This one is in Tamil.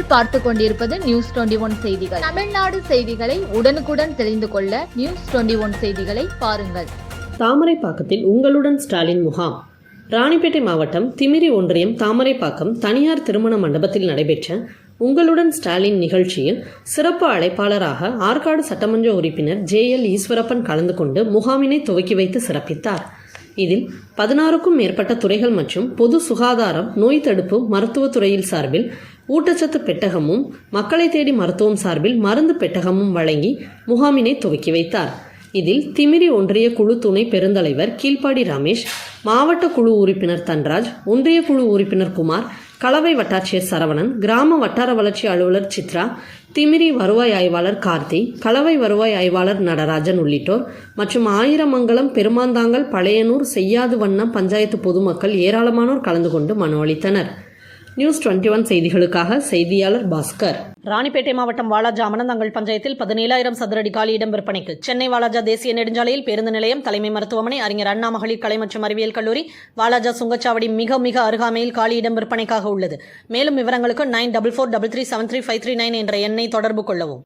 நீங்கள் பார்த்து கொண்டிருப்பது நியூஸ் 21 செய்திகள். தமிழ்நாடு செய்திகளை உடனுக்குடன் தெரிந்து கொள்ள நியூஸ் 21 செய்திகளை பாருங்கள். தாமரைப்பாக்கத்தில் உங்களுடன் ஸ்டாலின் முகாம். ராணிப்பேட்டை மாவட்டம் திமிரி ஒன்றியம் தாமரைப்பாக்கம் தனியார் திருமண மண்டபத்தில் நடைபெற்ற உங்களுடன் ஸ்டாலின் நிகழ்ச்சியில் சிறப்பு அழைப்பாளராக ஆற்காடு சட்டமன்ற உறுப்பினர் JL ஈஸ்வரப்பன் கலந்து கொண்டு முகாமினை துவக்கி வைத்து சிறப்பித்தார். இதில் 16க்கும் மேற்பட்ட துறைகள் மற்றும் பொது சுகாதாரம், நோய் தடுப்பு, மருத்துவத்துறையில் சார்பில் ஊட்டச்சத்து பெட்டகமும், மக்களை தேடி மருத்துவம் சார்பில் மருந்து பெட்டகமும் வழங்கி முகாமினை துவக்கி வைத்தார். இதில் திமிரி ஒன்றிய குழு துணை பெருந்தலைவர் கீழ்ப்பாடி ரமேஷ், மாவட்ட குழு உறுப்பினர் தன்ராஜ், ஒன்றிய குழு உறுப்பினர் குமார், கலவை வட்டாட்சியர் சரவணன், கிராம வட்டார வளர்ச்சி அலுவலர் சித்ரா, திமிரி வருவாய் ஆய்வாளர் கார்த்தி, கலவை வருவாய் ஆய்வாளர் நடராஜன் உள்ளிட்டோர் மற்றும் ஆயிரமங்கலம், பெருமாந்தாங்கல், பழையனூர், செய்யாது வண்ணம் பஞ்சாயத்து பொதுமக்கள் ஏராளமானோர் கலந்து கொண்டு மனு அளித்தனர். நியூஸ் 21 செய்திகளுக்காக செய்தியாளர் பாஸ்கர். ராணிப்பேட்டை மாவட்டம் வாலாஜா அமனந்தாங்கல் பஞ்சாயத்தில் 17,000 சதுரடி காலி இடம் விற்பனைக்கு. சென்னை வாலாஜா தேசிய நெடுஞ்சாலையில் பேருந்து நிலையம், தலைமை மருத்துவமனை, அறிஞர் அண்ணா மகளிர் கலை மற்றும் அறிவியல் கல்லூரி, வாலாஜா சுங்கச்சாவடி மிக அருகாமையில் காலி இடம் விற்பனைக்காக உள்ளது. மேலும் விவரங்களுக்கு 9443373539 என்ற எண்ணை தொடர்பு கொள்ளவும்.